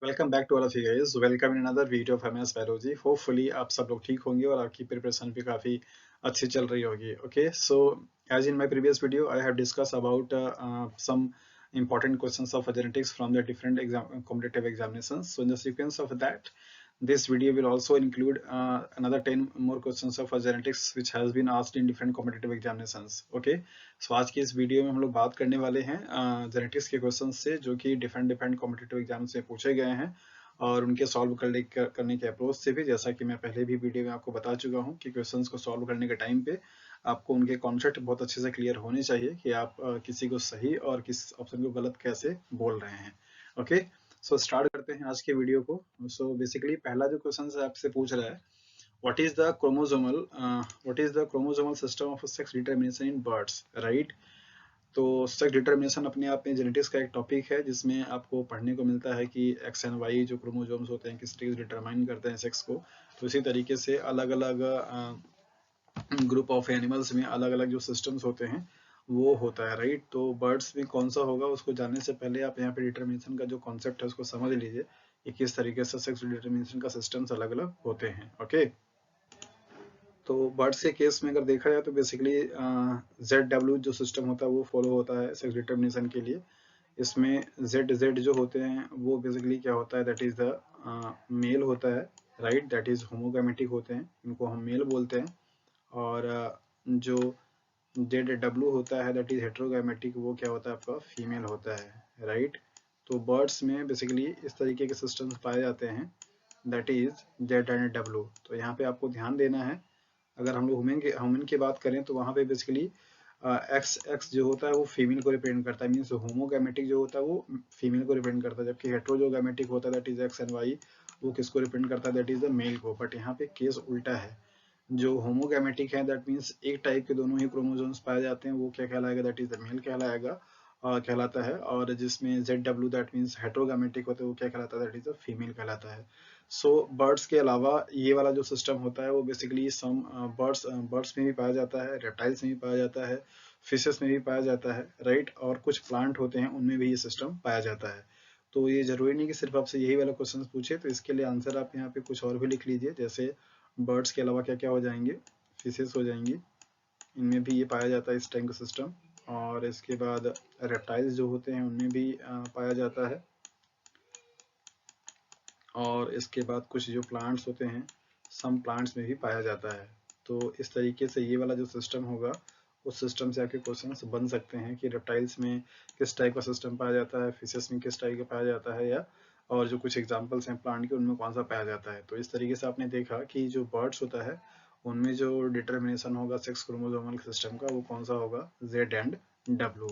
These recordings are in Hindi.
Welcome back to all of you guys. Welcome in another video of MS biology. Hopefully आप सब लोग ठीक होंगे और आपकी प्रिपरेशन भी काफी अच्छी चल रही होगी। Okay, so as in my previous video I have discuss about some important questions of genetics from the different competitive examinations. So in the sequence of that, this video will also include another 10 more questions of genetics which has been asked in different competitive examinations. Okay, so आज की इस वीडियो में हम लोग बात करने वाले हैं जेनेटिक्स के क्वेश्चंस से जो कि डिफरेंट डिफरेंट कॉम्पिटिटिव एग्जाम से पूछे गए हैं और उनके सॉल्व करने के अप्रोच से भी, जैसा कि मैं पहले भी वीडियो में आपको बता चुका हूं कि क्वेश्चंस को सॉल्व करने के टाइम पे आपको उनके कॉन्सेप्ट बहुत अच्छे से क्लियर होने चाहिए कि आप किसी को सही और किस ऑप्शन को गलत कैसे बोल रहे हैं। ओके, सो स्टार्ट करते हैं आज के वीडियो को। सो बेसिकली पहला जो क्वेश्चन आपसे पूछ रहा है, what is the chromosomal system of sex determination in birds, right. तो सेक्स डिटरमिनेशन अपने आप में जेनेटिक्स का एक टॉपिक है जिसमें आपको पढ़ने को मिलता है कि एक्स एंड वाई जो क्रोमोसोम्स होते हैं किस तरीके से डिटरमाइन करते हैं सेक्स को। तो इसी तरीके से अलग अलग ग्रुप ऑफ एनिमल्स में अलग अलग जो सिस्टम्स होते हैं वो होता है, राइट। तो बर्ड्स में कौन सा होगा उसको जानने से पहले आप यहाँ पे डिटरमिनेशन का जो कॉन्सेप्ट है उसको समझ लीजिए कि किस तरीके से सेक्स डिटरमिनेशन का सिस्टम्स अलग अलग होते हैं। ओके, तो बर्ड्स के केस में अगर देखा जाए तो बेसिकली ZW जो सिस्टम होता है वो फॉलो होता है सेक्स डिटरमिनेशन के लिए। इसमें Z जो होते हैं वो बेसिकली क्या होता है, दैट इज द मेल होता है, राइट, दैट इज होमोगैमेटिक होते हैं, इनको हम मेल बोलते हैं। और जो ZW होता है दैट इज हेट्रोगैमेटिक, वो क्या होता है आपका फीमेल होता है, राइट। तो बर्ड्स में बेसिकली इस तरीके के सिस्टम्स पाए जाते हैं, that is Z and W। तो यहाँ पे आपको ध्यान देना है, अगर हम लोग ह्यूमन की बात करें तो वहाँ पे बेसिकली एक्स एक्स जो होता है वो फीमेल को रिप्रेजेंट करता है, मीन्स होमोगैमेटिक जो होता है वो फीमेल को रिप्रेजेंट करता है, जबकि हेट्रो जो गैमेटिक होता है that is X and Y वो किसको रिप्रेजेंट करता है, दैट इज द मेल को। बट यहाँ पे केस उल्टा है, जो होमोगैमेटिक है दैट मीन्स एक टाइप के दोनों ही क्रोमोसोम्स पाए जाते हैं वो क्या कहलाएगा, दैट इज द मेल कहलाएगा कहलाता है। और जिसमें ZW दैट मीन्स हेट्रोगैमेटिक होता है वो क्या कहलाता है, दैट इज द फीमेल कहलाता है। सो बर्ड्स के अलावा ये वाला जो सिस्टम होता है वो बेसिकली सम बर्ड्स में भी पाया जाता है, रेप्टाइल्स में भी पाया जाता है, फिशेस में भी पाया जाता है, राइट। और कुछ प्लांट होते हैं उनमें भी ये सिस्टम पाया जाता है। तो ये जरूरी नहीं कि सिर्फ आपसे यही वाला क्वेश्चन पूछे, तो इसके लिए आंसर आप यहाँ पे कुछ और भी लिख लीजिए, जैसे बर्ड्स के अलावा क्या क्या हो जाएंगे, फिशेस हो जाएंगी, इनमें भी ये पाया जाता है इस टाइम का सिस्टम। और इसके बाद रेप्टाइल्स जो होते हैं उनमें भी पाया जाता है। और इसके बाद कुछ जो प्लांट्स होते हैं सम प्लांट्स में भी पाया जाता है। तो इस तरीके से ये वाला जो सिस्टम होगा उस सिस्टम से आपके क्वेश्चंस बन सकते हैं कि रेप्टाइल्स में किस टाइप का सिस्टम पाया जाता है, फिशेस में किस टाइप का पाया जाता है, या और जो कुछ एग्जांपल्स हैं प्लांट के उनमें कौन सा पाया जाता है। तो इस तरीके से आपने देखा कि जो बर्ड्स होता है उनमें जो डिटर्मिनेशन होगा सेक्स क्रोमोसोमल सिस्टम का वो कौन सा होगा, Z and W।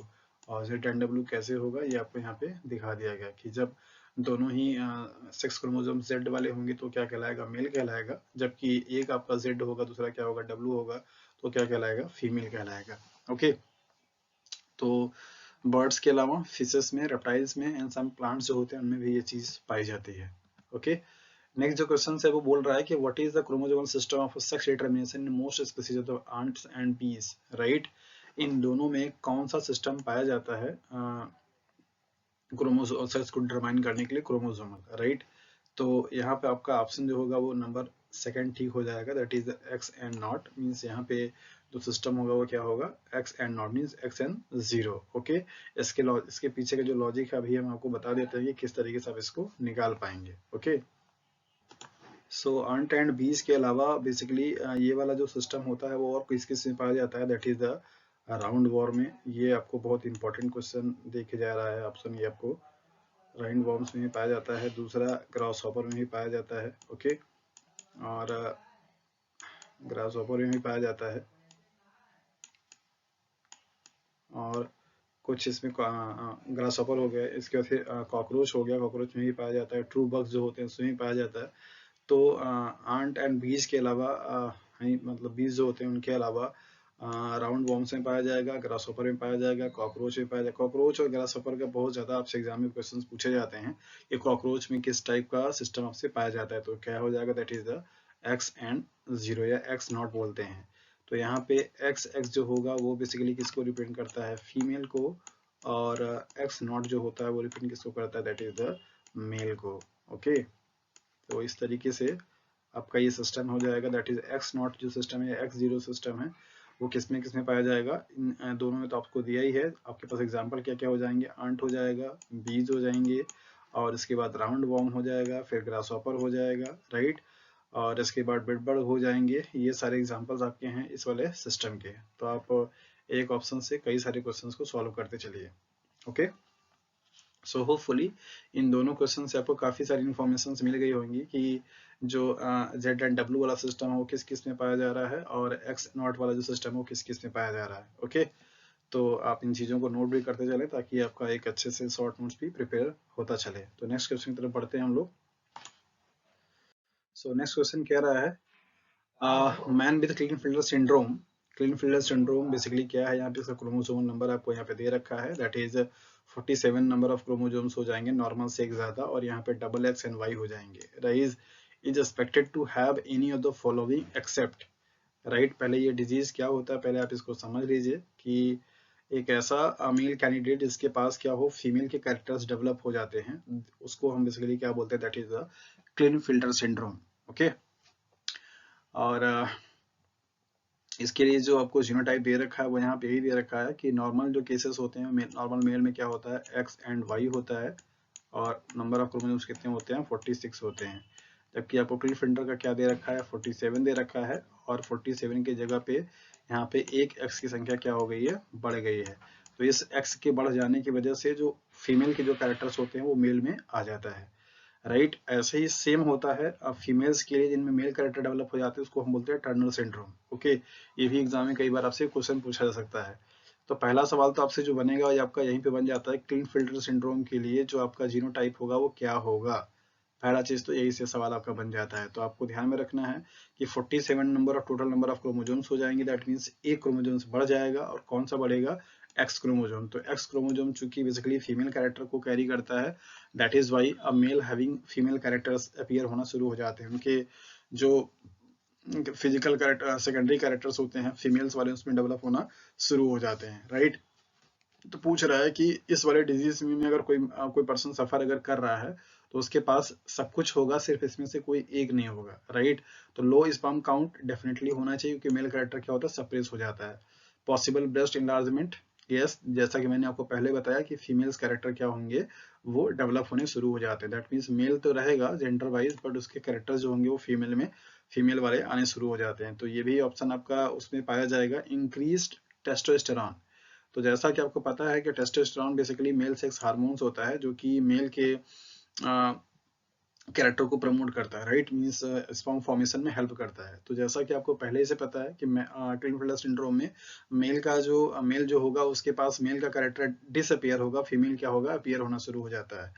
और Z and W कैसे होगा ये आपको यहाँ पे दिखा दिया गया कि जब दोनों ही सेक्स क्रोमोसोम Z वाले होंगे तो क्या कहलाएगा, मेल कहलाएगा, जबकि एक आपका Z होगा दूसरा क्या होगा, W होगा, तो क्या कहलाएगा, फीमेल कहलाएगा। ओके, तो बर्ड्स के अलावा फिशेस में, रेप्टाइल्स में एंड सम प्लांट्स जो होते हैं उनमें भी ये चीज पाई जाती है। ओके, नेक्स्ट जो क्वेश्चन है वो बोल रहा है कि what is the chromosomal system of sex determination in most species of ants and bees, right. इन दोनों में कौन सा सिस्टम पाया जाता है क्रोमोसोम सेक्स को डिटरमाइन करने के लिए, क्रोमोसोमल, राइट। तो यहाँ पे आपका ऑप्शन जो होगा वो नंबर सेकंड ठीक हो जाएगा, that is X and not, means यहाँ पे जो सिस्टम होगा वो क्या होगा, x and not means x and zero. Okay, इसके पीछे का जो लॉजिक है अभी हम आपको बता देते हैं कि किस तरीके से आप इसको निकाल पाएंगे। ओके, सो अंट एंड बीज के अलावा बेसिकली ये वाला जो सिस्टम होता है वो और किस किस में पाया जाता है, that is the round warm में। ये आपको बहुत इंपॉर्टेंट क्वेश्चन देखे जा रहा है ऑप्शन, ये आपको राउंड वॉर्म्स में भी पाया जाता है, दूसरा ग्रास हॉपर में भी पाया जाता है। ओके, और ग्रास हॉपर में भी पाया जाता है, और कुछ इसमें ग्रास हॉपर हो गया, इसके बाद फिर कॉकरोच हो गया, कॉकरोच में भी पाया जाता है, ट्रू बग्स जो होते हैं उसमें भी पाया जाता है। तो आंट एंड बीज के अलावा मतलब बीज जो होते हैं उनके अलावा राउंड वॉर्म्स में पाया जाएगा, ग्रास हॉपर में पाया जाएगा, कॉकरोच में पाया जाएगा। कॉकरोच और ग्रास हॉपर का बहुत ज्यादा आपसे एग्जाम में क्वेश्चंस पूछे जाते हैं कि कॉकरोच में किस टाइप का सिस्टम आपसे पाया जाता है, तो क्या हो जाएगा, that is the x and zero या एक्स नॉट बोलते हैं। तो यहाँ पे एक्स एक्स जो होगा वो बेसिकली किसको रिप्रेजेंट करता है, फीमेल को, और एक्स नॉट जो होता है वो रिप्रेजेंट किसको करता है, दैट इज द मेल को। ओके, तो इस तरीके से आपका ये सिस्टम हो जाएगा, दैट इज एक्स नॉट जो सिस्टम है, एक्स जीरो सिस्टम है, वो किस में पाया जाएगा, इन दोनों में तो आपको दिया ही है। आपके पास एग्जांपल क्या क्या हो जाएंगे, आंट हो जाएगा, बीज हो जाएंगे, और इसके बाद राउंड वॉर्म हो जाएगा, फिर ग्रास हॉपर हो जाएगा, राइट, और इसके बाद बेडबग हो जाएंगे। ये सारे एग्जांपल्स आपके हैं इस वाले सिस्टम के। तो आप एक ऑप्शन से कई सारे क्वेश्चंस को सॉल्व करते चलिए। ओके, सो होपफुली इन दोनों क्वेश्चन से आपको काफी सारी इन्फॉर्मेशन मिल गई होंगी कि जो जेड एंड डब्ल्यू वाला सिस्टम है वो किस किस में पाया जा रहा है, और एक्स नॉट वाला जो सिस्टम है वो किस किस में पाया जा रहा है। ओके, तो आप इन चीजों को नोट भी करते चले ताकि आपका एक अच्छे से शॉर्ट नोट्स भी प्रिपेयर होता चले। तो नेक्स्ट क्वेश्चन की तरफ बढ़ते हैं हम लोग। सो नेक्स्ट क्वेश्चन कह रहा है man with Klinefelter syndrome. Klinefelter syndrome basically क्या है, यहाँ पे इसका क्रोमोसोम नंबर आपको यहाँ पे दे रखा है, that is 47 number of chromosomes हो जाएंगे नॉर्मल से एक ज्यादा, और यहाँ पे डबल एक्स एंड वाई हो जाएंगे। Rise is expected to have any of the following except, right. पहले ये डिजीज क्या होता है, पहले आप इसको समझ लीजिए कि एक ऐसा मेल कैंडिडेट जिसके पास क्या हो, फीमेल के कैरेक्टर्स डेवलप हो जाते हैं, उसको हम बेसिकली क्या बोलते हैं, that is the Klinefelter syndrome. Okay, और इसके लिए जो आपको जीनोटाइप दे रखा है वो यहाँ पे यही दे रखा है कि नॉर्मल जो केसेस होते हैं, नॉर्मल मेल में क्या होता है, एक्स एंड वाई होता है, और नंबर ऑफ क्रोमोसोम्स कितने होते हैं, 46 होते हैं। जबकि आपको क्लीनफील्डर का क्या दे रखा है, 47 दे रखा है, और 47 की जगह पे यहाँ पे एक एक्स की संख्या क्या हो गई है, बढ़ गई है। तो इस एक्स के बढ़ जाने की वजह से जो फीमेल के जो कैरेक्टर्स होते हैं वो मेल में आ जाता है, राइट। ऐसे ही सेम होता है अब फीमेल्स के लिए जिनमें मेल कैरेक्टर डेवलप हो जाते हैं, उसको हम बोलते हैं टर्नर सिंड्रोम। ओके, ये भी एग्जाम में कई बार आपसे क्वेश्चन पूछा जा सकता है। तो पहला सवाल तो आपसे जो बनेगा ये आपका यहीं पे बन जाता है, क्लीनफील्डर सिंड्रोम के लिए जो आपका जीनोटाइप होगा वो क्या होगा। पहला चीज तो यही से सवाल आपका बन जाता है। तो आपको ध्यान में रखना है कि 47 number of total number of chromosomes हो जाएंगे, दैट मीन्स एक क्रोमोसोम्स बढ़ जाएगा, और कौन सा बढ़ेगा, एक्स क्रोमोसोम। तो एक्स क्रोमोसोम चूंकि बेसिकली फीमेल कैरेक्टर को कैरी करता है, that is why a male having female characters appear होना शुरू हो जाते हैं। उनके जो फिजिकल कैरेक्टर, सेकेंडरी कैरेक्टर्स होते हैं फीमेल्स वाले, उसमें डेवलप होना शुरू हो जाते हैं, राइट। तो पूछ रहा है कि इस वाले डिजीज में अगर कोई पर्सन सफर अगर कर रहा है तो उसके पास सब कुछ होगा, सिर्फ इसमें से कोई एक नहीं होगा, राइट। तो लो स्पर्म काउंट डेफिनेटली होना चाहिए क्योंकि मेल कैरेक्टर क्या होता है, सप्रेस हो जाता है। पॉसिबल ब्रेस्ट इनलार्जमेंट, यस, जैसा कि मैंने आपको पहले बताया कि फीमेल्स कैरेक्टर क्या होंगे, वो डेवलप होने शुरू हो जाते हैं। दैट मीन्स मेल तो रहेगा जेंडर वाइज, बट उसके कैरेक्टर जो होंगे वो फीमेल में, फीमेल वाले आने शुरू हो जाते हैं। तो ये भी ऑप्शन आपका उसमें पाया जाएगा, इंक्रीज्ड टेस्टोस्टेरॉन। तो जैसा कि आपको पता है कि testosterone basically male sex hormones होता है जो कि मेल के कैरेक्टर को प्रमोट करता है, राइट, मींस स्पर्म फॉर्मेशन में हेल्प करता है। तो जैसा कि आपको पहले से पता है कि क्लीनफील्डर सिंड्रोम में मेल जो होगा उसके पास मेल का कैरेक्टर डिसअपियर होगा, फीमेल क्या होगा, अपीयर होना शुरू हो जाता है।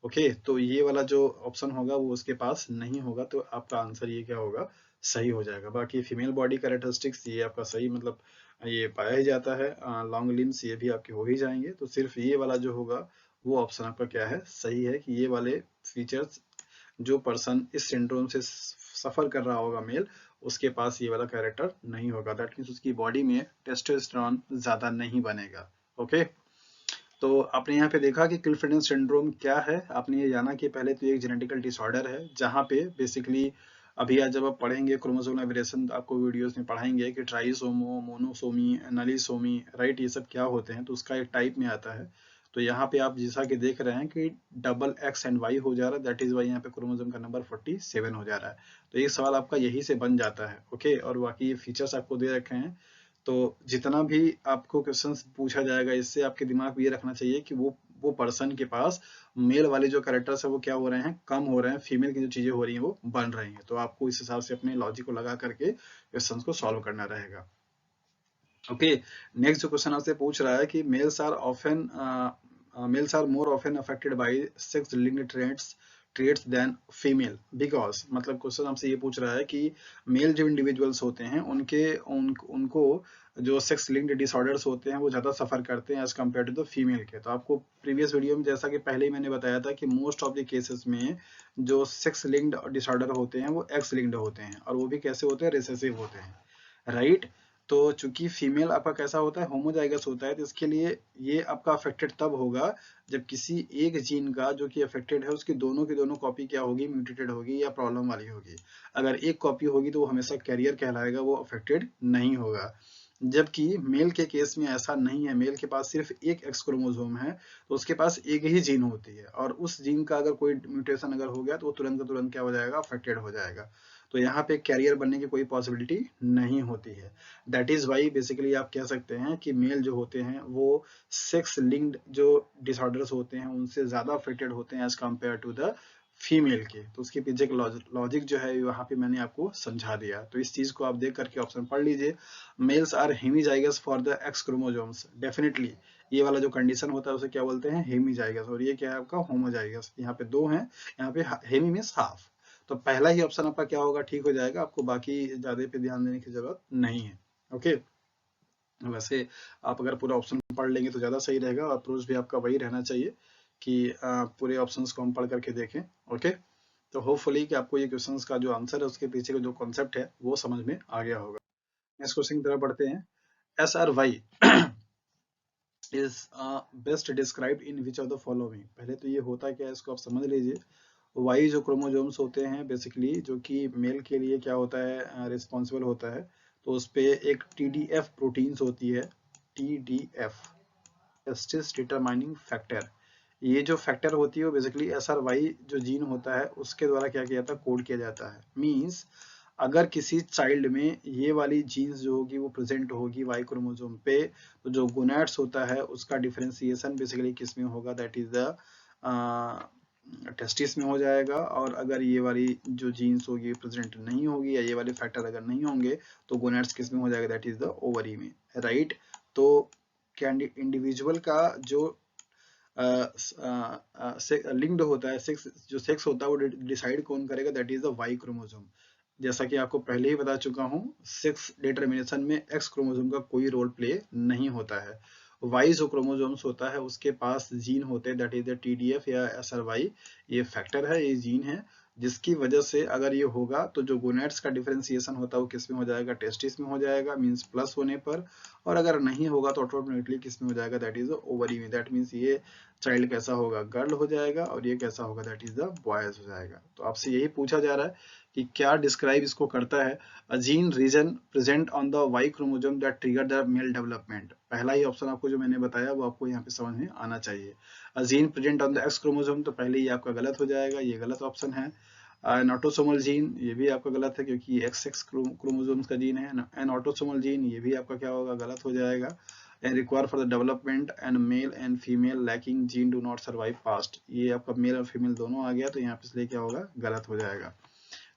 ओके, तो ये वाला जो ऑप्शन होगा वो उसके पास नहीं होगा, तो आपका आंसर ये क्या होगा, सही हो जाएगा। बाकी फीमेल बॉडी कैरेक्टरिस्टिक्स ये आपका सही, मतलब ये पाया ही जाता है, लॉन्ग लिम्स ये भी आपके हो ही जाएंगे। तो सिर्फ ये वाला जो होगा वो ऑप्शन आपका क्या है, सही है, कि ये वाले फीचर्स जो पर्सन इस सिंड्रोम से सफर कर रहा होगा मेल, उसके पास ये वाला कैरेक्टर नहीं होगा, दैट मीन्स उसकी बॉडी में टेस्टोस्टेरोन ज्यादा नहीं बनेगा। ओके, तो आपने यहाँ पे देखा कि क्लिफ्टन सिंड्रोम क्या है, आपने ये जाना कि पहले तो एक जेनेटिकल डिसऑर्डर है जहाँ पे बेसिकली अभी आज जब आप पढ़ेंगे क्रोमोसोमल वेरिएशन, आपको वीडियोस में पढ़ाएंगे कि ट्राइसोमो, मोनोसोमी, नलीसोमी, राइट, ये सब क्या होते हैं, तो उसका एक टाइप में आता है। तो यहाँ पे आप जैसा कि देख रहे हैं कि डबल एक्स एंड वाई हो जा रहा है, दैट इज वाई यहाँ पे क्रोमोसोम का नंबर 47 हो जा रहा है। तो एक सवाल आपका यही से बन जाता है। ओके, और बाकी ये फीचर्स आपको दे रखे हैं। तो जितना भी आपको क्वेश्चंस पूछा जाएगा इससे आपके दिमाग में ये रखना चाहिए कि वो पर्सन के पास मेल वाले जो कैरेक्टर्स है वो क्या हो रहे हैं, कम हो रहे हैं, फीमेल की जो चीजें हो रही हैं वो बन रही हैं। तो आपको इस हिसाब से अपने लॉजिक को लगा करके क्वेश्चंस को सॉल्व करना रहेगा। ओके, नेक्स्ट जो क्वेश्चन आपसे पूछ रहा है कि males are more often affected by sex linked traits than female because, मतलब क्वेश्चन हमसे ये पूछ रहा है कि मेल जो इंडिविजुअल्स होते हैं उनको जो सेक्स लिंक्ड डिसऑर्डर्स होते हैं वो ज्यादा सफर करते हैं as compare to the female के। तो आपको प्रीवियस वीडियो में जैसा कि पहले ही मैंने बताया था कि मोस्ट ऑफ द केसेस में जो सेक्स लिंक्ड डिसऑर्डर होते हैं वो एक्स लिंक्ड होते हैं, और वो भी कैसे होते हैं, रिसेसिव होते हैं, राइट। तो चूंकि फीमेल आपका कैसा होता है, होमोजाइगस होता है, तो इसके लिए ये आपका अफेक्टेड तब होगा जब किसी एक जीन का जो कि अफेक्टेड है उसकी दोनों की दोनों कॉपी क्या होगी, म्यूटेटेड होगी या प्रॉब्लम वाली होगी। अगर एक कॉपी होगी तो वो हमेशा कैरियर कहलाएगा, वो अफेक्टेड नहीं होगा। जबकि मेल के केस में ऐसा नहीं है, मेल के पास सिर्फ एक एक्स क्रोमोसोम है, तो उसके पास एक ही जीन होती है, और उस जीन का अगर कोई म्यूटेशन अगर हो गया तो वो तुरंत का तुरंत क्या हो जाएगा, अफेक्टेड हो जाएगा। तो यहाँ पे कैरियर बनने की कोई पॉसिबिलिटी नहीं होती है। दैट इज वाई बेसिकली आप कह सकते हैं कि मेल जो होते हैं वो सेक्स लिंक्ड जो डिसऑर्डर्स होते हैं उनसे ज्यादा अफेक्टेड होते हैं as compare to the female के। तो उसके पीछे का लॉजिक जो है यहाँ पे मैंने आपको समझा दिया। तो इस चीज को आप देख करके ऑप्शन पढ़ लीजिए, males are hemizygous for the X chromosomes. Definitely ये वाला जो कंडीशन होता है उसे क्या बोलते हैं, हेमीजाइगस, और ये क्या है आपका, होमोजाइगस। यहाँ पे दो हैं, यहाँ पे हेमी मीन्स हाफ। तो पहला ही ऑप्शन आपका क्या होगा, ठीक हो जाएगा, आपको बाकी ज्यादा पे ध्यान देने की जरूरत नहीं है। ओके, वैसे आप अगर पूरा ऑप्शन पढ़ लेंगे तो ज्यादा सही रहेगा, और अप्रोच भी आपका वही रहना चाहिए कि पूरे ऑप्शंस को हम पढ़ करके देखें। ओके, तो होपफुली कि आपको ये क्वेश्चंस का जो आंसर है उसके पीछे का जो कॉन्सेप्ट है वो समझ में आ गया होगा। नेक्स्ट क्वेश्चन की तरफ बढ़ते हैं। S R Y is best described in which of the following. पहले तो ये होता क्या है इसको आप समझ लीजिए। वाई जो क्रोमोसोम्स होते हैं बेसिकली, जो कि मेल के लिए क्या होता है, रिस्पॉन्सिबल होता है, तो उस पे एक TDF प्रोटीन्स होती है, TDF, टेस्टिस डिटरमाइनिंग फैक्टर। ये जो फैक्टर होती है वो बेसिकली SRY जो जीन होता है उसके द्वारा क्या किया जाता है, कोड किया जाता है। मींस अगर किसी चाइल्ड में ये वाली जीन्स जो होगी वो प्रेजेंट होगी वाई क्रोमोसोम पे, तो जो गोनैड्स होता है उसका डिफरेंशिएशन बेसिकली किस में होगा, दैट इज द टेस्टिस में हो जाएगा। और अगर ये वाली जो जीन्स होगी प्रेजेंट नहीं होगी या ये वाले फैक्टर अगर नहीं होंगे तो गोनैड्स किस में हो जाएगा, दैट इज द ओवरी में, राइट। तो इंडिविजुअल का जो लिंक्ड होता है, सेक्स जो सेक्स होता है वो डिसाइड कौन करेगा, that is the Y chromosome. जैसा कि आपको पहले ही बता चुका हूँ, सेक्स डिटरमिनेशन में एक्स क्रोमोसोम का कोई रोल प्ले नहीं होता है। वाई जो क्रोमोसोम्स होता है उसके पास जीन होते हैं, दैट इज द TDF या SRY। ये फैक्टर है, ये जीन है, जिसकी वजह से अगर ये होगा तो जो गोनेट्स का डिफरेंशिएशन होता है वो किस में हो जाएगा, टेस्टिस में हो जाएगा, मींस प्लस होने पर। और अगर नहीं होगा तो ऑटोमेटिकली किस में हो जाएगा, दैट इज ओवरी में। दैट मींस ये चाइल्ड कैसा होगा, गर्ल हो जाएगा, और ये कैसा होगा, दैट इज द बॉयज हो जाएगा। तो आपसे यही पूछा जा रहा है कि क्या डिस्क्राइब इसको करता है, a gene region present on the Y chromosome that trigger the male development. पहला ही ऑप्शन आपको जो मैंने बताया वो आपको यहाँ पे समझ में आना चाहिए। A gene present on the x chromosome, तो पहले ही आपका गलत हो जाएगा, ये गलत ऑप्शन है। एन ऑटोसोमल जीन, ये भी आपका गलत है क्योंकि XX क्रोमोसोम्स का जीन है। एन ऑटोसोमल जीन, ये भी आपका क्या होगा, गलत हो जाएगा। And require for the development and male and female lacking gene do not survive past, ये आपका मेल और फीमेल दोनों आ गया, तो यहाँ पे इसलिए क्या होगा, गलत हो जाएगा।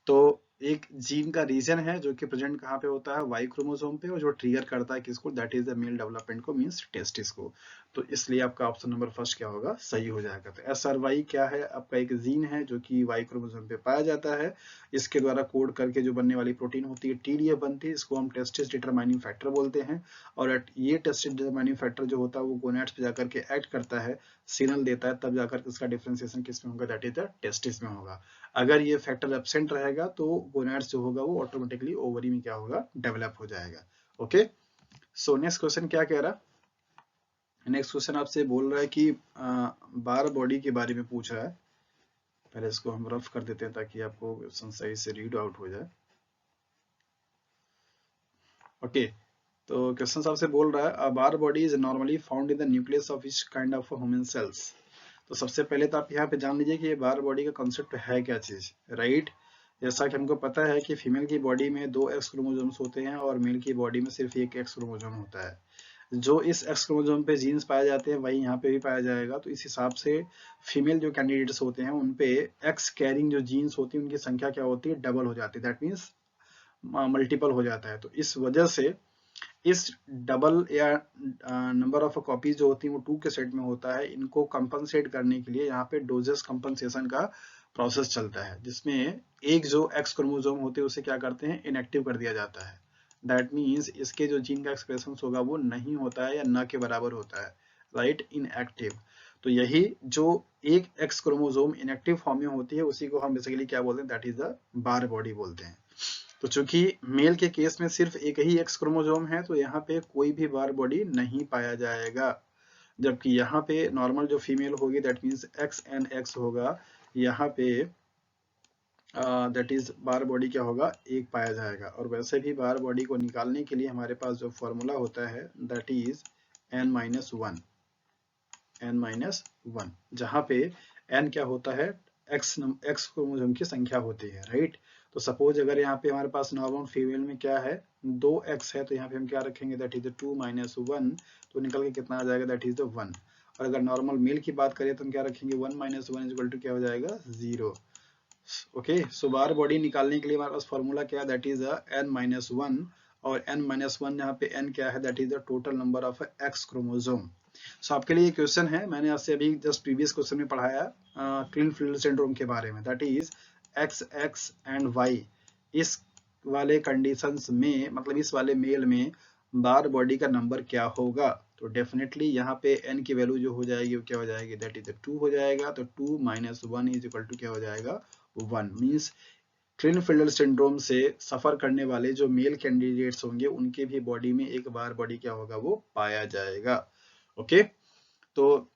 तो एक जीन का रीजन है जो कि प्रेजेंट कहाँ पे होता है, वाई क्रोमोसोम पे, और जो ट्रिगर करता है किसको, that is the male development को, मींस टेस्टिस को। तो इसलिए आपका ऑप्शन नंबर फर्स्ट क्या होगा, सही हो जाएगा। तो SRY क्या है, आपका एक जीन है जो कि वाई क्रोमोसोम पे पाया जाता है। इसके द्वारा कोड करके जो बनने वाली प्रोटीन होती है TDF बनती है, इसको हम टेस्टिस डिटरमाइनिंग फैक्टर बोलते हैं। और ये टेस्टिस डिटरमाइनिंग फैक्टर जो होता है वो गोनैड्स पे जाकर के एक्ट करता है, सिग्नल देता है, तब जाकर इसका डिफरेंशिएशन किस में होगा, दैट इज द टेस्टिस में होगा। अगर ये फैक्टर एब्सेंट रहेगा तो गोनैड्स जो होगा वो ऑटोमेटिकली ओवरी में क्या होगा, डेवलप हो जाएगा। ओके, सो नेक्स्ट क्वेश्चन क्या कह रहा है, नेक्स्ट क्वेश्चन आपसे बोल रहा है कि बार बॉडी के बारे में पूछ रहा है। पहले इसको हम रफ कर देते हैं ताकि आपको क्वेश्चन सही से रीड आउट हो जाए। ओके, तो क्वेश्चन आपसे बोल रहा है, a Barr body is normally found in the nucleus of each kind of human cells. तो सबसे पहले तो आप यहाँ पे जान लीजिए कि ये बार बॉडी का कॉन्सेप्ट है क्या चीज, राइट। जैसा कि हमको पता है कि फीमेल की बॉडी में 2 एक्स क्रोमोसोम्स होते हैं और मेल की बॉडी में सिर्फ एक एक्स क्रोमोसोम होता है। जो इस एक्स क्रोमोसोम पे जीन्स पाए जाते हैं वही यहाँ पे भी पाया जाएगा। तो इस हिसाब से फीमेल जो कैंडिडेट्स होते हैं उन पे एक्स कैरिंग जो जीन्स होती है उनकी संख्या क्या होती है, डबल हो जाती है, दैट मीन्स मल्टीपल हो जाता है। तो इस वजह से इस डबल या नंबर ऑफ कॉपीज जो होती है वो 2 के सेट में होता है। इनको कंपनसेट करने के लिए यहाँ पे डोजेस कंपनसेशन का प्रोसेस चलता है, जिसमें एक जो एक्स क्रोमोसोम होते हैं उसे क्या करते हैं, इनएक्टिव कर दिया जाता है। दैट मीन्स इसके जो जीन का एक्सप्रेशन होगा वो नहीं होता है या न के बराबर होता है, राइट, इनएक्टिव। तो यही जो एक एक्स क्रोमोसोम इनएक्टिव फॉर्म में होती है उसी को हम बेसिकली क्या बोलते हैं, that is the bar body बोलते हैं। तो चूंकि मेल के केस में सिर्फ एक ही एक्स क्रोमोसोम है तो यहाँ पे कोई भी बार बॉडी नहीं पाया जाएगा, जबकि यहाँ पे नॉर्मल जो फीमेल होगी that means X N X होगा, यहाँ पे दैट इज बार बॉडी क्या होगा, एक पाया जाएगा। और वैसे भी बार बॉडी को निकालने के लिए हमारे पास जो फॉर्मूला होता है that is n minus one, जहाँ पे n क्या होता है, x क्रोमोसोम की संख्या होती है, राइट। तो सपोज अगर यहाँ पे हमारे पास नॉर्मल फीमेल में क्या है, 2x है, तो यहाँ पे हम क्या रखेंगे, दैट इज 2 माइनस 1, तो निकल के कितना आ जाएगा, दैट इज 1। और अगर नॉर्मल मेल की बात करें तो हम क्या रखेंगे, 1 माइनस 1 इक्वल टू क्या हो जाएगा, 0। ओके, सो बार बॉडी निकालने के लिए हमारे पास फॉर्मूला क्या है, दैट इज n माइनस 1, और n माइनस 1 यहाँ पे n क्या है, that is the total number of X chromosome. So आपके लिए क्वेश्चन है, मैंने आपसे अभी जस्ट प्रीवियस क्वेश्चन में पढ़ाया क्लीनफील्ड सिंड्रोम के बारे में, that is XX and Y, इस वाले कंडीशंस में, मतलब इस वाले मेल में बार बॉडी का नंबर क्या होगा। तो डेफिनेटली यहाँ पे n की वैल्यू जो हो जाएगी वो क्या हो जाएगी, दैट इज 2 हो जाएगा। तो 2 माइनस 1 इज इक्वल टू क्या हो जाएगा, 1। मीन्स क्लिनफील्ड सिंड्रोम से सफर करने वाले जो मेल कैंडिडेट्स होंगे उनके भी बॉडी में एक बार बॉडी क्या होगा, वो पाया जाएगा। ओके, तो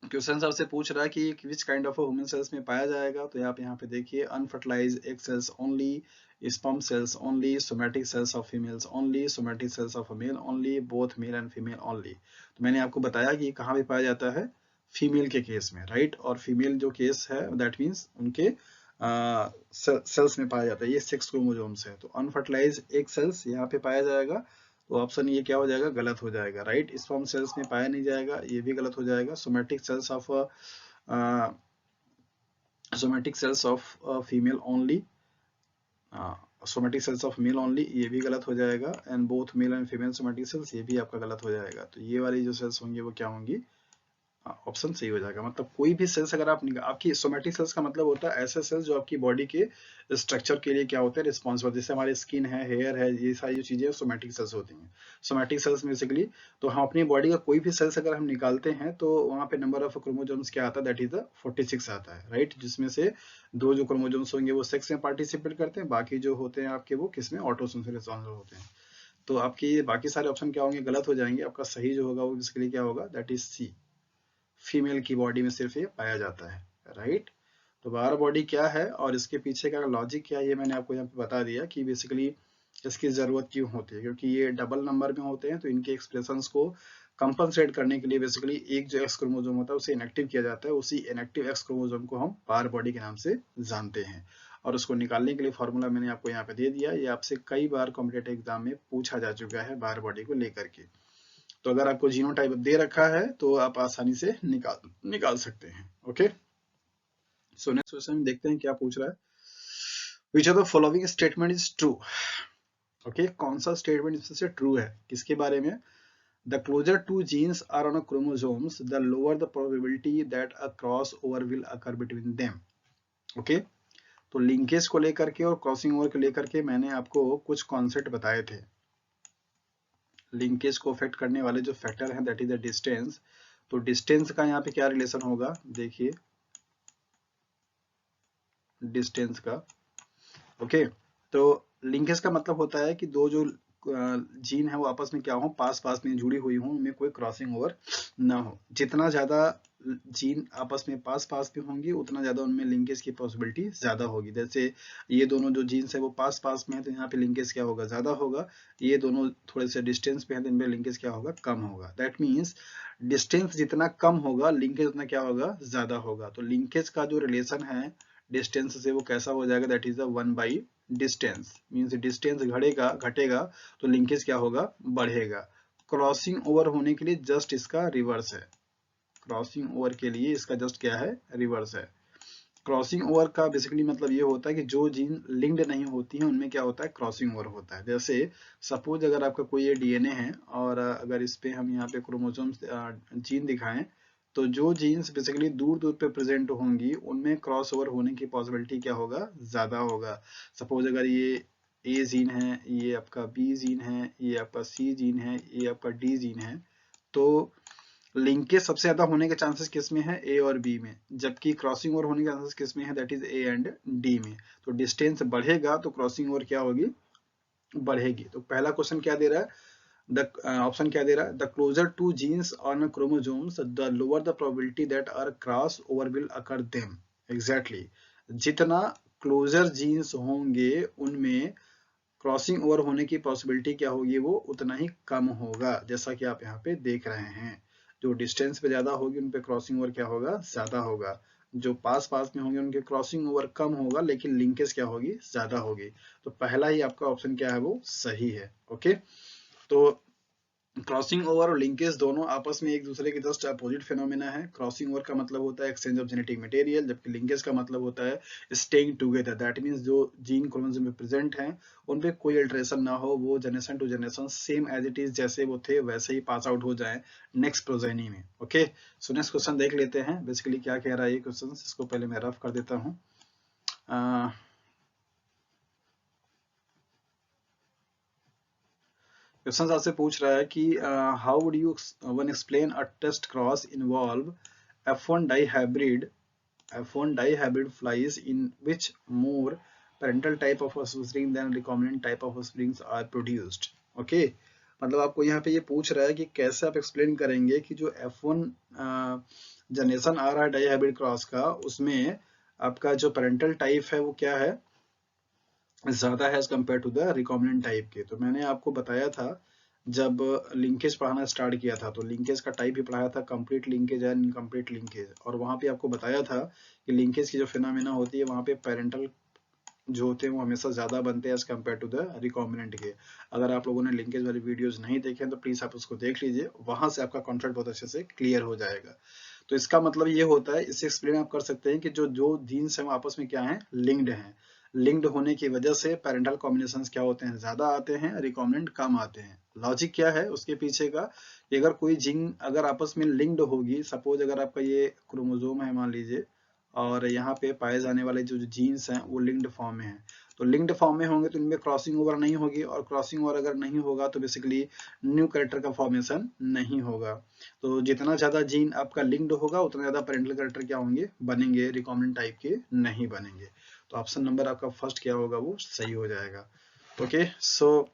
क्वेश्चन आपसे पूछ रहा है कि which kind of human sales में पाया जाएगा। तो आप यहाँ पे देखिए, unfertilised egg cells only, sperm cells only, somatic cells of females only, somatic cells of male only, both male and female only. तो मैंने आपको बताया कि कहाँ पे पाया जाता है, फीमेल के केस में, राइट। और फीमेल जो केस है दैट मीन्स उनके सेल्स में पाया जाता है, ये सेक्स क्रोमोसोम्स है। तो अनफर्टिलाइज्ड एग सेल्स यहाँ पे पाया जाएगा, तो ऑप्शन ये क्या हो जाएगा, गलत हो जाएगा, राइट। स्पर्म सेल्स में पाया नहीं जाएगा, ये भी गलत हो जाएगा। Somatic cells of female only, somatic cells of male only, ये भी गलत हो जाएगा। And both male and female somatic cells, ये भी आपका गलत हो जाएगा। तो ये वाली जो सेल्स होंगी वो क्या होंगी, ऑप्शन सही हो जाएगा। मतलब कोई भी सेल्स अगर आप आपकी सोमैटिक सेल्स का मतलब होता है ऐसे सेल्स जो आपकी बॉडी के स्ट्रक्चर के लिए क्या होते हैं, रिस्पॉन्सिबल। जैसे हमारे स्किन है, हेयर है, ये सारी जो चीजें सोमैटिक सेल्स होती हैं। सोमैटिक सेल्स बेसिकली, तो हम अपनी बॉडी का कोई भी सेल्स अगर हम निकालते हैं तो वहाँ पे नंबर ऑफ क्रोमोसोम्स क्या आता है, दैट इज द 46 आता है, राइट। जिसमें से 2 जो क्रोमोसोम्स होंगे वो सेक्स में पार्टिसिपेट करते हैं, बाकी जो होते हैं आपके वो किसमें, ऑटोसोम से रिस्पॉन्सिबल होते हैं। तो आपके बाकी सारे ऑप्शन क्या होंगे, गलत हो जाएंगे। आपका सही जो होगा वो इसके लिए क्या होगा, दैट इज सी, फीमेल की बॉडी में सिर्फ ये पाया जाता है, राइट। तो बार बॉडी क्या है और इसके पीछे का लॉजिक क्या है, ये मैंने आपको यहाँ पे बता दिया कि बेसिकली इसकी जरूरत क्यों होती है, क्योंकि ये डबल नंबर में होते हैं। तो इनके एक्सप्रेशंस को कंपनसेट करने के लिए बेसिकली एक जो एक्स क्रोमोसोम होता है उसे इनएक्टिव किया जाता है। उसी इनएक्टिव एक्स क्रोमोसोम को हम बार बॉडी के नाम से जानते हैं। और उसको निकालने के लिए फॉर्मूला मैंने आपको यहाँ पे दे दिया। ये आपसे कई बार कॉम्पिटेटिव एग्जाम में पूछा जा चुका है बार बॉडी को लेकर के। तो अगर आपको जीनोटाइप दे रखा है तो आप आसानी से निकाल सकते हैं। ओके, सो नेक्स्ट क्वेश्चन देखते हैं क्या पूछ रहा है। Which of the following statement is true. Okay, कौन सा स्टेटमेंट इससे ट्रू है, किसके बारे में, the closer two genes are on a chromosomes the lower the probability that a cross over will occur between them. Okay, तो लिंकेज को लेकर के और क्रॉसिंग ओवर को लेकर के मैंने आपको कुछ कॉन्सेप्ट बताए थे। लिंकेज को अफेक्ट करने वाले जो फैक्टर हैं दैट इज द डिस्टेंस। तो डिस्टेंस का यहाँ पे क्या रिलेशन होगा, देखिए डिस्टेंस का। ओके, तो लिंकेज का मतलब होता है कि दो जो जीन है वो आपस में क्या हो, पास पास में जुड़ी हुई हो, उनमें कोई क्रॉसिंग ओवर ना हो। जितना ज्यादा जीन आपस में पास पास में होंगी उतना ज्यादा उनमें लिंकेज की पॉसिबिलिटी ज्यादा होगी। जैसे ये दोनों जो जीन्स है वो पास पास में है तो यहाँ पे लिंकेज क्या होगा, ज्यादा होगा। ये दोनों थोड़े से डिस्टेंस पे है तो इनमें लिंकेज क्या होगा, कम होगा। दैट मीन्स डिस्टेंस जितना कम होगा लिंकेज उतना क्या होगा, ज्यादा होगा। तो लिंकेज का जो रिलेशन है डिस्टेंस से वो कैसा हो जाएगा, that is the 1 by distance. Means distance घटेगा तो लिंकेज क्या होगा, बढ़ेगा। क्रॉसिंग ओवर होने के लिए जस्ट इसका रिवर्स है। क्रॉसिंग ओवर के लिए इसका जस्ट क्या है, रिवर्स है। क्रॉसिंग ओवर का बेसिकली मतलब ये होता है कि जो जीन लिंक्ड नहीं होती है उनमें क्या होता है, क्रॉसिंग ओवर होता है। जैसे सपोज अगर आपका कोई ये डीएनए है और अगर इस पे हम यहाँ पे क्रोमोसोम्स जीन दिखाएं तो जो जीन्स बेसिकली दूर दूर पे प्रेजेंट होंगी उनमें क्रॉस ओवर होने की पॉसिबिलिटी क्या होगा, ज्यादा होगा। सपोज अगर ये ए जीन है, ये आपका बी जीन है, ये आपका सी जीन है, ये आपका डी जीन है, तो लिंकेज सबसे ज्यादा होने के चांसेस किस में है, ए और बी में, जबकि क्रॉसिंग ओवर होने के चांसेस किस में है, that is A and D में। तो डिस्टेंस बढ़ेगा तो क्रॉसिंग ओवर क्या होगी, बढ़ेगी। तो पहला क्वेश्चन क्या दे रहा है, द ऑप्शन क्या दे रहा है, the closer two genes on chromosomes the lower the probability that are cross over will occur them. Exactly, जितना क्लोजर जीन्स होंगे उनमें क्रॉसिंग ओवर होने की पॉसिबिलिटी क्या होगी, वो उतना ही कम होगा, जैसा कि आप यहाँ पे देख रहे हैं। जो डिस्टेंस पे ज्यादा होगी उन पे क्रॉसिंग ओवर क्या होगा, ज्यादा होगा। जो पास पास में होंगे उनके क्रॉसिंग ओवर कम होगा, लेकिन लिंकेज क्या होगी, ज्यादा होगी। तो पहला ही आपका ऑप्शन क्या है, वो सही है। ओके, तो क्रॉसिंग ओवर और लिंकेज दोनों आपस में एक दूसरे के जस्ट अपोजिट फिनोमेना है। क्रॉसिंग ओवर का मतलब होता है एक्सचेंज ऑफ जेनेटिक मटेरियल, जबकि लिंकेज का मतलब होता है स्टेइंग टुगेदर। दैट मींस जो जीन क्रोमोसोम में प्रेजेंट हैं उन पे कोई अल्टरेशन ना हो, वो generation to generation same as it is जैसे वो थे वैसे ही पास आउट हो जाए नेक्स्ट प्रोजेनी में। ओके, सो नेक्स्ट क्वेश्चन देख लेते हैं बेसिकली क्या कह रहा है ये क्वेश्चन। इसको पहले मैं रफ कर देता हूँ। क्वेश्चन आपसे पूछ रहा है कि how would you one explain a test cross involve F1 dihybrid F1 dihybrid flies in which more parental type of offspring than recombinant type of offspring are produced. Okay, मतलब आपको यहाँ पे ये पूछ रहा है कि कैसे आप एक्सप्लेन करेंगे कि जो F1 जनरेशन आ रहा है डाइहाइब्रिड क्रॉस का, उसमें आपका जो पेरेंटल टाइप है वो क्या है, ज्यादा है as compare to the recombinant type के। तो मैंने आपको बताया था जब लिंकेज पढ़ाना स्टार्ट किया था, तो लिंकेज का टाइप भी पढ़ाया था, complete linkage and incomplete linkage. और वहां पे आपको बताया था कि लिंकेज की जो फिनोमेना होती है वहां पे पेरेंटल जो होते हैं वो हमेशा ज्यादा बनते हैं as compare to the recombinant के। अगर आप लोगों ने लिंकेज वाली वीडियोस नहीं देखे हैं तो प्लीज आप उसको देख लीजिए, वहां से आपका कॉन्सेप्ट बहुत अच्छे से क्लियर हो जाएगा। तो इसका मतलब ये होता है, इससे एक्सप्लेन आप कर सकते हैं कि जो जो जीन्स है वो आपस में क्या है, लिंक्ड हैं। लिंक्ड होने की वजह से पेरेंटल कॉम्बिनेशन क्या होते हैं, ज्यादा आते हैं, रिकॉम्बिनेंट कम आते हैं। लॉजिक क्या है उसके पीछे का, कि अगर कोई जीन अगर आपस में लिंक्ड होगी, सपोज अगर आपका ये क्रोमोसोम है मान लीजिए, और यहाँ पे पाए जाने वाले जो जीन्स हैं वो लिंक्ड फॉर्म में हैं, तो लिंक्ड फॉर्म में होंगे तो इनमें क्रॉसिंग ओवर नहीं होगी, और क्रॉसिंग ओवर अगर नहीं होगा तो बेसिकली न्यू कैरेक्टर का फॉर्मेशन नहीं होगा। तो जितना ज्यादा जीन आपका लिंक्ड होगा उतना ज्यादा पेरेंटल कैरेक्टर क्या होंगे, बनेंगे, रिकॉम्बिनेंट टाइप के नहीं बनेंगे। तो ऑप्शन नंबर आपका फर्स्ट क्या होगा, वो सही हो जाएगा। ओके, सो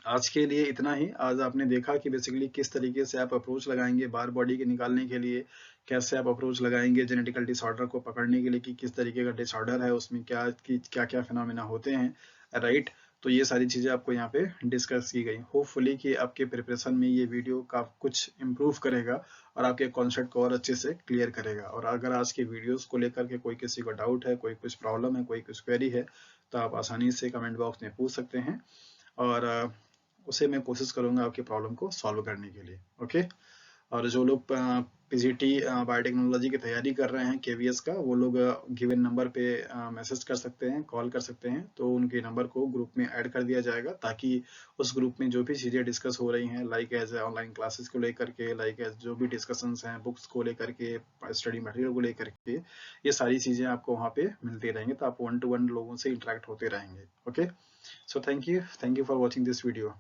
आज के लिए इतना ही। आज आपने देखा कि बेसिकली किस तरीके से आप अप्रोच लगाएंगे बार बॉडी के निकालने के लिए, कैसे आप अप्रोच लगाएंगे जेनेटिकल डिसऑर्डर को पकड़ने के लिए कि किस तरीके का डिसऑर्डर है, उसमें क्या क्या फिनोमेना होते हैं, राइट। तो ये सारी चीजें आपको यहाँ पे डिस्कस की गई। होपफुली कि आपके प्रिपरेशन में ये वीडियो का कुछ इम्प्रूव करेगा और आपके कॉन्सेप्ट को और अच्छे से क्लियर करेगा। और अगर आज के वीडियोस को लेकर के कोई किसी को डाउट है, कोई कुछ प्रॉब्लम है, कोई कुछ क्वेरी है, तो आप आसानी से कमेंट बॉक्स में पूछ सकते हैं, और उसे मैं कोशिश करूंगा आपकी प्रॉब्लम को सॉल्व करने के लिए। ओके, और जो लोग पीजीटी बायोटेक्नोलॉजी की तैयारी कर रहे हैं केवीएस का, वो लोग गिवन नंबर पे मैसेज कर सकते हैं, कॉल कर सकते हैं, तो उनके नंबर को ग्रुप में ऐड कर दिया जाएगा, ताकि उस ग्रुप में जो भी चीज़ें डिस्कस हो रही हैं, लाइक एज ऑनलाइन क्लासेस को लेकर के, लाइक एज जो भी डिस्कशंस हैं बुक्स को लेकर के, स्टडी मटेरियल को लेकर के, ये सारी चीज़ें आपको वहाँ पे मिलती रहेंगी, तो आप 1 to 1 लोगों से इंटरेक्ट होते रहेंगे। Okay, so thank you for watching this video.